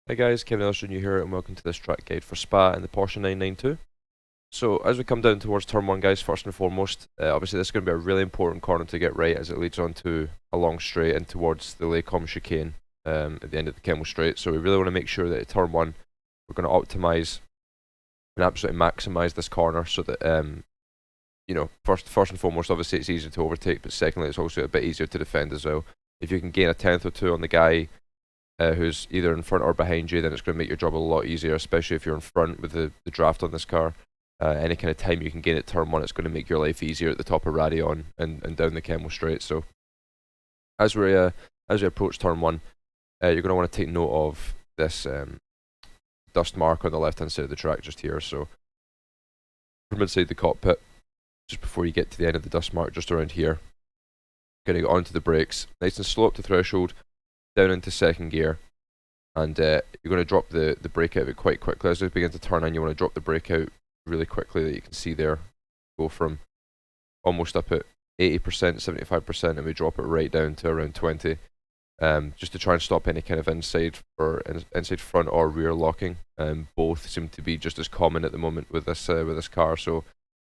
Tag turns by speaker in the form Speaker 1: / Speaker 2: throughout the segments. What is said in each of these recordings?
Speaker 1: Hi guys, Kevin Ellis Jr. here and welcome to this track guide for Spa and the Porsche 992. So as we come down towards turn 1 guys, first and foremost, obviously this is going to be a really important corner to get right as it leads on to a long straight and towards the Lacombe chicane at the end of the Kemmel straight. So we really want to make sure that at turn 1 we're going to optimise and absolutely maximise this corner so that, first and foremost obviously it's easier to overtake, but secondly it's also a bit easier to defend as well. If you can gain a tenth or two on the guy who's either in front or behind you, then it's going to make your job a lot easier, especially if you're in front with the draft on this car. Any kind of time you can gain at turn 1, it's going to make your life easier at the top of Radion and down the Kemmel straight. So as we approach turn 1, you're going to want to take note of this dust mark on the left hand side of the track just here. So from inside the cockpit, just before you get to the end of the dust mark, just around here, going to go onto the brakes, nice and slow up to threshold, down into second gear, and you're going to drop the brake out of it quite quickly. As we begin to turn in, you want to drop the brake out really quickly, that you can see there, go from almost up at 80%, 75%, and we drop it right down to around 20, just to try and stop any kind of inside front or rear locking. Both seem to be just as common at the moment with this car. So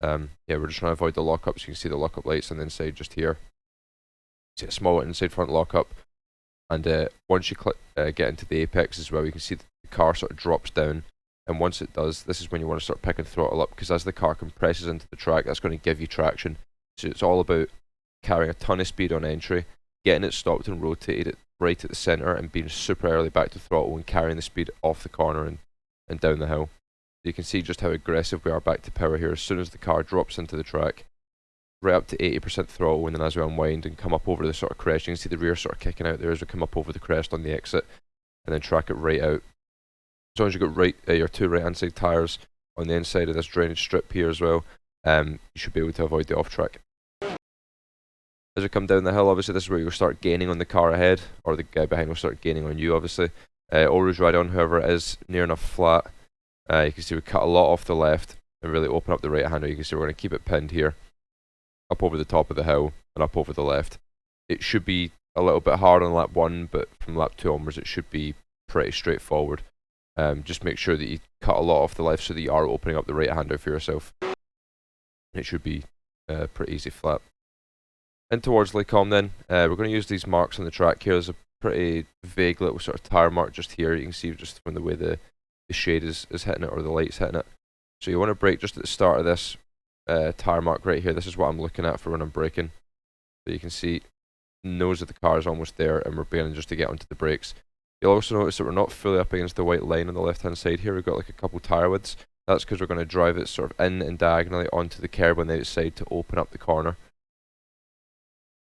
Speaker 1: yeah, we're just trying to avoid the lockups. You can see the lockup lights on the inside just here. See a small inside front lockup. And once you get into the apex as well, you can see the car sort of drops down. And once it does, this is when you want to start picking throttle up, because as the car compresses into the track, that's going to give you traction. So it's all about carrying a ton of speed on entry, getting it stopped and rotated right at the centre, and being super early back to throttle and carrying the speed off the corner and down the hill. You can see just how aggressive we are back to power here. As soon as the car drops into the track, right up to 80% throttle, and then as we unwind and come up over the sort of crest, you can see the rear sort of kicking out there as we come up over the crest on the exit, and then track it right out. As long as you've got your two right hand side tyres on the inside of this drainage strip here as well, you should be able to avoid the off track. As we come down the hill, obviously this is where you'll start gaining on the car ahead, or the guy behind will start gaining on you obviously. Eau Rouge Radion, however, is near enough flat. You can see we cut a lot off the left and really open up the right hander. You can see we're going to keep it pinned here, up over the top of the hill and up over the left. It should be a little bit hard on lap 1, but from lap 2 onwards it should be pretty straightforward. Just make sure that you cut a lot off the left so that you are opening up the right hander for yourself. It should be a pretty easy flap. In towards Lacombe then, we're going to use these marks on the track here. There's a pretty vague little sort of tyre mark just here. You can see just from the way the shade is hitting it, or the light's hitting it. So you want to brake just at the start of this tyre mark right here. This is what I'm looking at for when I'm braking. So you can see the nose of the car is almost there, and we're beginning just to get onto the brakes. You'll also notice that we're not fully up against the white line on the left hand side here. We've got like a couple tyre widths. That's because we're going to drive it sort of in and diagonally onto the curb on the outside to open up the corner.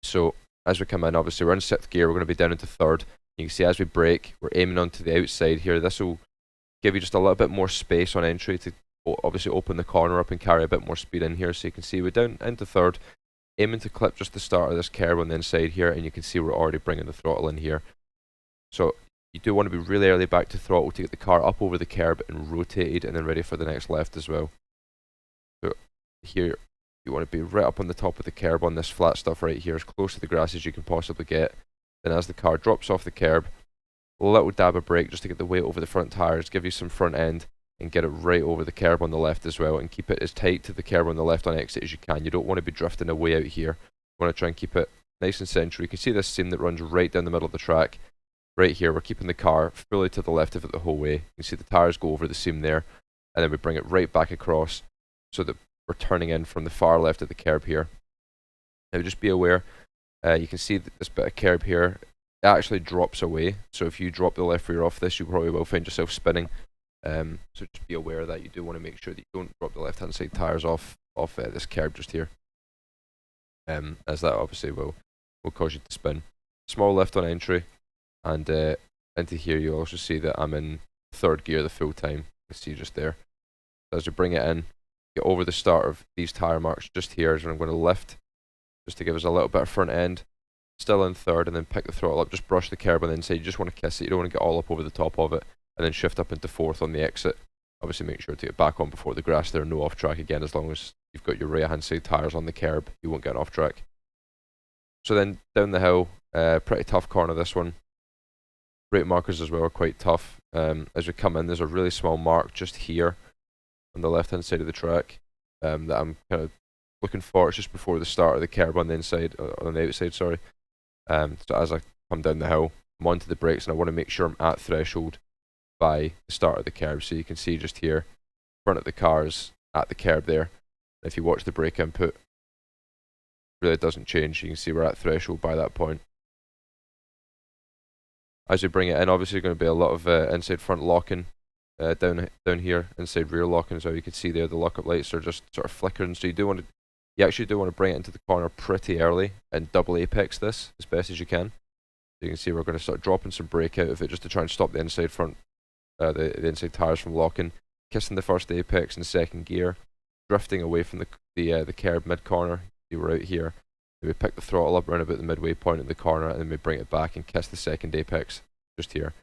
Speaker 1: So as we come in, obviously we're in 6th gear, we're going to be down into 3rd. You can see as we brake, we're aiming onto the outside here. This will give you just a little bit more space on entry to obviously open the corner up and carry a bit more speed in here. So you can see we're down into 3rd, aiming to clip just the start of this curb on the inside here, and you can see we're already bringing the throttle in here. So you do want to be really early back to throttle to get the car up over the curb and rotated, and then ready for the next left as well. So here you want to be right up on the top of the curb on this flat stuff right here, as close to the grass as you can possibly get. Then as the car drops off the curb, a little dab of brake just to get the weight over the front tyres, give you some front end, and get it right over the curb on the left as well, and keep it as tight to the curb on the left on exit as you can. You don't want to be drifting away out here. You want to try and keep it nice and central. You can see this seam that runs right down the middle of the track. Right here, we're keeping the car fully to the left of it the whole way. You can see the tyres go over the seam there, and then we bring it right back across so that we're turning in from the far left of the curb here. Now just be aware, you can see that this bit of curb here, it actually drops away. So if you drop the left rear off this, you probably will find yourself spinning. So just be aware of that. You do want to make sure that you don't drop the left hand side tyres off this curb just here, as that obviously will cause you to spin. Small lift on entry, and into here you'll also see that I'm in 3rd gear the full time. You can see just there. So as we bring it in, get over the start of these tyre marks just here, so I'm going to lift just to give us a little bit of front end. Still in 3rd, and then pick the throttle up, just brush the curb on the inside. You just want to kiss it, you don't want to get all up over the top of it, and then shift up into 4th on the exit. Obviously make sure to get back on before the grass there, no off track again. As long as you've got your right hand side tyres on the curb, you won't get off track. So then down the hill, pretty tough corner this one. Brake markers as well are quite tough. As we come in, there's a really small mark just here on the left hand side of the track that I'm kind of looking for. It's just before the start of the curb on the inside, on the outside, sorry. So as I come down the hill, I'm onto the brakes and I want to make sure I'm at threshold by the start of the curb. So you can see just here, front of the car's at the curb there. If you watch the brake input, it really doesn't change. You can see we're at threshold by that point. As we bring it in, obviously going to be a lot of inside front locking down here, inside rear locking as well. You can see there the lockup lights are just sort of flickering. So you actually do want to bring it into the corner pretty early and double apex this as best as you can. So you can see we're going to start dropping some brake out of it just to try and stop the inside front, the inside tires from locking, kissing the first apex in second gear, drifting away from the curb mid corner. See we're out here. We pick the throttle up around about the midway point of the corner and then we bring it back and kiss the second apex just here.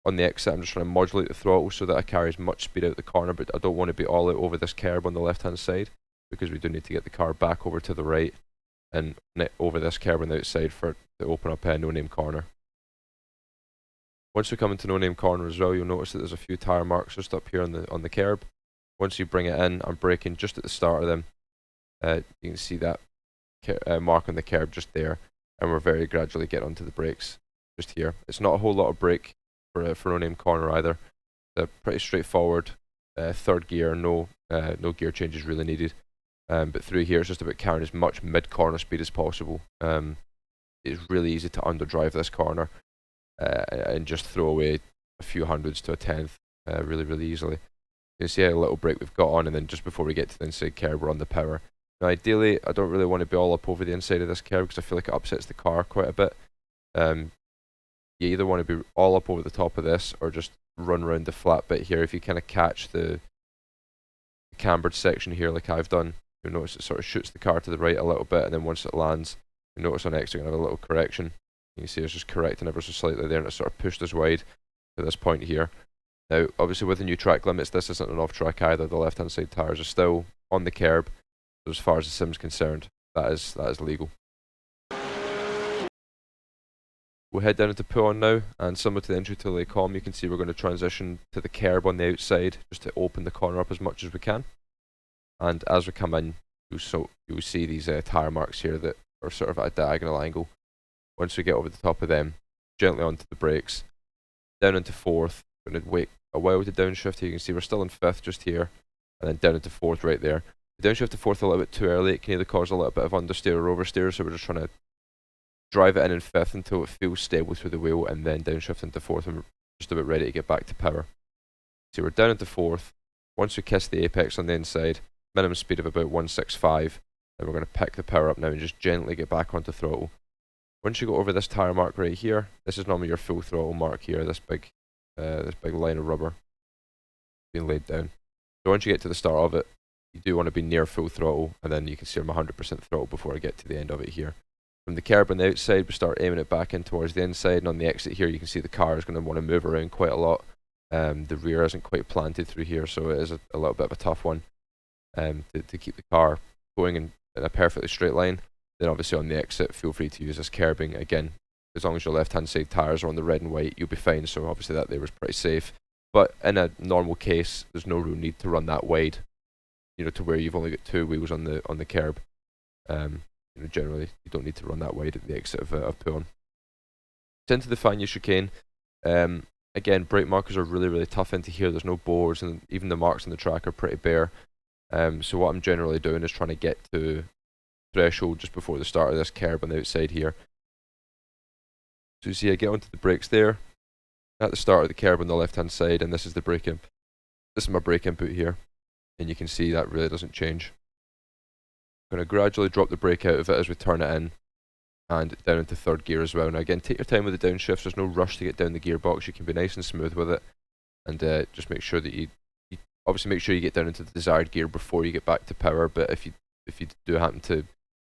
Speaker 1: On the exit, I'm just trying to modulate the throttle so that I carry as much speed out the corner, but I don't want to be all out over this curb on the left hand side because we do need to get the car back over to the right and over this curb on the outside for it to open up a no name corner. Once we come into no name corner as well, you'll notice that there's a few tire marks just up here on the curb. Once you bring it in, I'm braking just at the start of them. You can see that mark on the curb just there, and we're very gradually getting onto the brakes just here. It's not a whole lot of brake for no name corner either. They're pretty straightforward. Third gear, no gear changes really needed. But through here, it's just about carrying as much mid corner speed as possible. It's really easy to underdrive this corner and just throw away a few hundreds to a tenth really easily. You can see how little brake we've got on, and then just before we get to the inside curb, we're on the power. Now, ideally, I don't really want to be all up over the inside of this curb because I feel like it upsets the car quite a bit. You either want to be all up over the top of this or just run around the flat bit here. If you kind of catch the cambered section here like I've done, you'll notice it sort of shoots the car to the right a little bit, and then once it lands, you'll notice on exit you're going to have a little correction. You can see it's just correcting ever so slightly there, and it's sort of pushed us wide to this point here. Now, obviously with the new track limits, this isn't an off track either. The left hand side tyres are still on the curb. So as far as the sim's concerned, that is legal. We'll head down into pull on now, and similar to the intro to the com, you can see we're going to transition to the curb on the outside just to open the corner up as much as we can. And as we come in, you'll see these tyre marks here that are sort of at a diagonal angle. Once we get over the top of them, gently onto the brakes, down into fourth. We're going to wait a while to downshift here. You can see we're still in fifth just here, and then down into fourth right there. The downshift to fourth a little bit too early. It can either cause a little bit of understeer or oversteer, so we're just trying to drive it in fifth until it feels stable through the wheel, and then downshift into fourth, and we're just about ready to get back to power. So we're down into fourth. Once we kiss the apex on the inside, minimum speed of about 165, then we're going to pick the power up now and just gently get back onto throttle. Once you go over this tyre mark right here, this is normally your full throttle mark here, this big line of rubber being laid down. So once you get to the start of it, you do want to be near full throttle, and then you can see I'm 100% throttle before I get to the end of it here. From the curb on the outside, we start aiming it back in towards the inside, and on the exit here you can see the car is going to want to move around quite a lot. The rear isn't quite planted through here, so it is a little bit of a tough one to keep the car going in a perfectly straight line. Then obviously on the exit, feel free to use this curbing. Again, as long as your left hand side tyres are on the red and white, you'll be fine, so obviously that there was pretty safe. But in a normal case, there's no real need to run that wide, you know, to where you've only got two wheels on the curb. You know, generally you don't need to run that wide at the exit of pull-on. Into the Fagnes chicane. Again, brake markers are really tough into here. There's no boards, and even the marks on the track are pretty bare. So what I'm generally doing is trying to get to threshold just before the start of this curb on the outside here. So you see I get onto the brakes there at the start of the curb on the left hand side, and this is the brake input. This is my brake input here, and you can see that really doesn't change. I'm going to gradually drop the brake out of it as we turn it in, and down into third gear as well. Now again, take your time with the downshifts. There's no rush to get down the gearbox. You can be nice and smooth with it, and just make sure that you obviously make sure you get down into the desired gear before you get back to power. But if you do happen to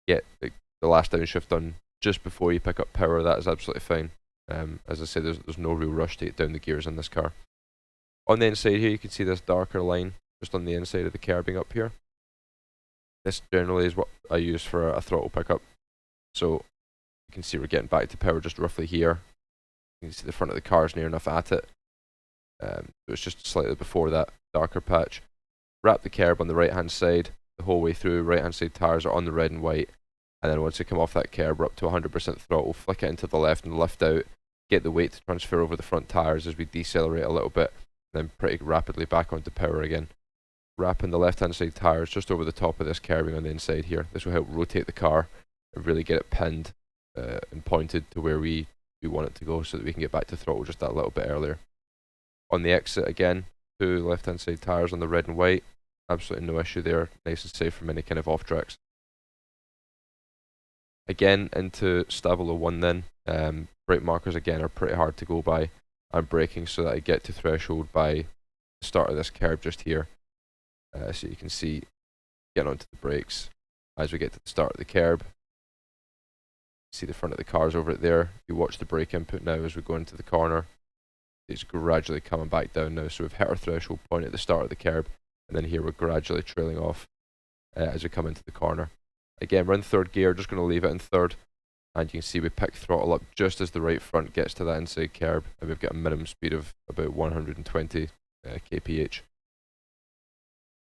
Speaker 1: get the last downshift done just before you pick up power, that is absolutely fine. As I say, there's no real rush to get down the gears in this car. On the inside here, you can see this darker line just on the inside of the curbing up here. This generally is what I use for a throttle pickup. So you can see we're getting back to power just roughly here. You can see the front of the car is near enough at it. So it's just slightly before that darker patch. Wrap the kerb on the right hand side the whole way through. Right hand side tyres are on the red and white, and then once we come off that kerb, we're up to 100% throttle. Flick it into the left and lift out. Get the weight to transfer over the front tyres as we decelerate a little bit, and then pretty rapidly back onto power again. Wrapping the left hand side tyres just over the top of this kerbing on the inside here. This will help rotate the car and really get it pinned and pointed to where we want it to go, so that we can get back to throttle just that little bit earlier. On the exit again, 2 left hand side tyres on the red and white. Absolutely no issue there. Nice and safe from any kind of off tracks. Again, into Stabilo 1 then. Brake markers again are pretty hard to go by. I'm braking so that I get to threshold by the start of this kerb just here. So you can see, getting onto the brakes as we get to the start of the kerb. See the front of the cars over it there. You watch the brake input now as we go into the corner. It's gradually coming back down now, so we've hit our threshold point at the start of the kerb, and then here we're gradually trailing off as we come into the corner. Again, we're in third gear, just going to leave it in third, and you can see we pick throttle up just as the right front gets to that inside kerb, and we've got a minimum speed of about 120 kph.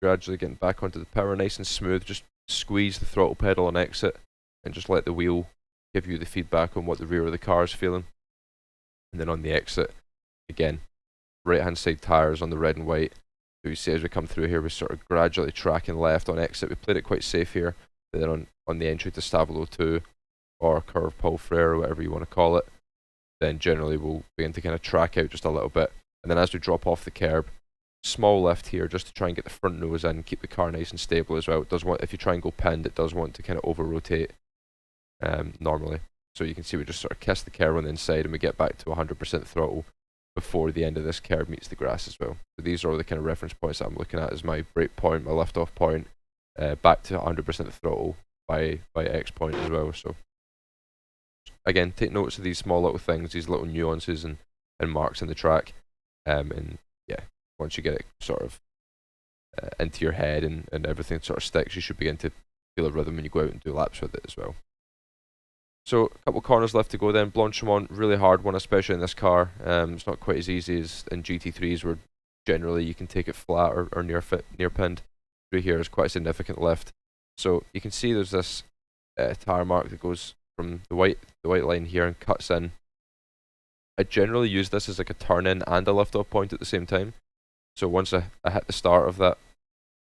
Speaker 1: Gradually getting back onto the power, nice and smooth. Just squeeze the throttle pedal on exit, and just let the wheel give you the feedback on what the rear of the car is feeling. And then on the exit, again, right hand side tyres on the red and white. So you see as we come through here, we're sort of gradually tracking left on exit. We played it quite safe here, but then on the entry to Stabilo 2 or Curve Paul Frere or whatever you want to call it, then generally we'll begin to kind of track out just a little bit. And then as we drop off the kerb, small lift here just to try and get the front nose in, keep the car nice and stable as well. It does want, if you try and go pinned, it does want to kind of over rotate normally. So you can see we just sort of kiss the kerb on the inside and we get back to 100% throttle before the end of this kerb meets the grass as well. So these are all the kind of reference points that I'm looking at as my brake point, my lift off point, back to 100% throttle by X point as well. So again, take notes of these small little things, these little nuances and marks in the track, and yeah, once you get it sort of into your head and everything sort of sticks, you should begin to feel a rhythm when you go out and do laps with it as well. So a couple of corners left to go then. Blanchimont, really hard one, especially in this car. It's not quite as easy as in GT3s where generally you can take it flat or near pinned. Through here is quite a significant lift. So you can see there's this tyre mark that goes from the white line here and cuts in. I generally use this as like a turn in and a lift off point at the same time. So once I hit the start of that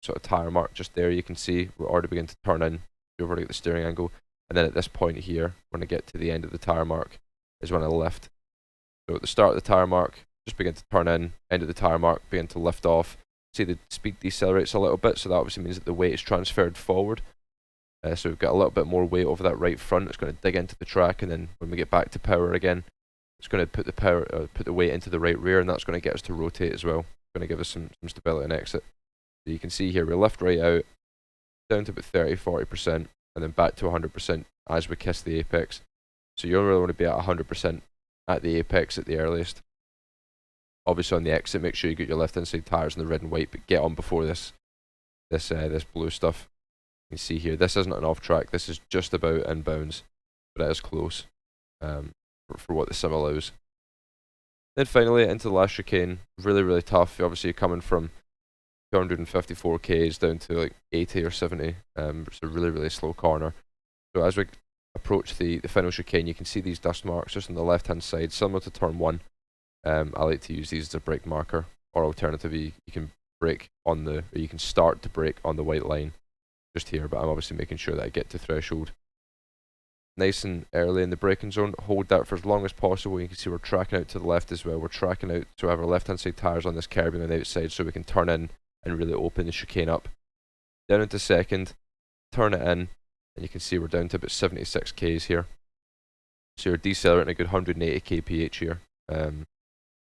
Speaker 1: sort of tyre mark just there, you can see we're already beginning to turn in. You've already got the steering angle. And then at this point here, when I get to the end of the tyre mark, is when I lift. So at the start of the tyre mark, just begin to turn in, end of the tyre mark, begin to lift off. See the speed decelerates a little bit, so that obviously means that the weight is transferred forward. So we've got a little bit more weight over that right front. It's going to dig into the track, and then when we get back to power again, it's going to put the weight into the right rear, and that's going to get us to rotate as well. It's going to give us some stability and exit. So you can see here we lift right out, down to about 30-40%. And then back to 100% as we kiss the apex. So you really want to be at 100% at the apex at the earliest. Obviously on the exit, make sure you get your left inside tyres in the red and white, but get on before this blue stuff. You can see here, this isn't an off track, this is just about inbounds, but it is close for what the sim allows. Then finally into the last chicane, really tough. Obviously you're coming from 254 k's down to like 80 or 70. It's a really slow corner. So as we approach the final chicane, you can see these dust marks just on the left hand side, similar to turn 1. I like to use these as a brake marker, or alternatively you can brake on or you can start to brake on the white line just here, but I'm obviously making sure that I get to threshold nice and early in the braking zone. Hold that for as long as possible. You can see we're tracking out to the left as well. We're tracking out, so we have our left hand side tyres on this kerbing on the outside, so we can turn in and really open the chicane up. Down into second, turn it in, and you can see we're down to about 76 k's here. So you're decelerating a good 180 kph here.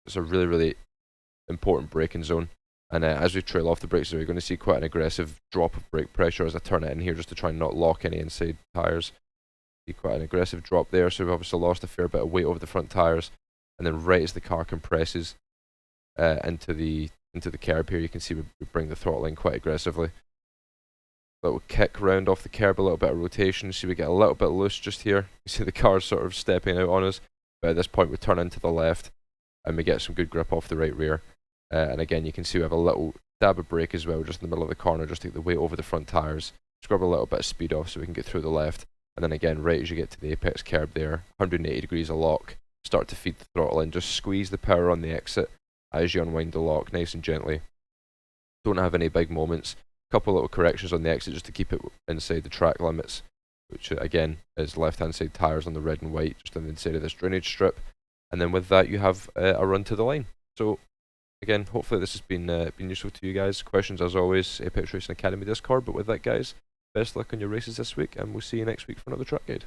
Speaker 1: It's a really important braking zone. And as we trail off the brakes, we're going to see quite an aggressive drop of brake pressure as I turn it in here just to try and not lock any inside tyres. See quite an aggressive drop there, so we've obviously lost a fair bit of weight over the front tyres. And then right as the car compresses into the kerb here, you can see we bring the throttle in quite aggressively. Little kick round off the kerb, a little bit of rotation, see we get a little bit loose just here. You see the car sort of stepping out on us, But at this point we turn into the left and we get some good grip off the right rear. And again, you can see we have a little dab of brake as well, just in the middle of the corner, just to take the weight over the front tyres, scrub a little bit of speed off so we can get through the left. And then again, right as you get to the apex curb there, 180 degrees of lock, start to feed the throttle in, just squeeze the power on the exit as you unwind the lock nice and gently. Don't have any big moments. Couple little corrections on the exit just to keep it inside the track limits, which again is left hand side tyres on the red and white, just on the inside of this drainage strip. And then with that you have a run to the line. So again, hopefully this has been useful to you guys. Questions as always, Apex Racing Academy Discord. But with that guys, best luck on your races this week, and we'll see you next week for another track guide.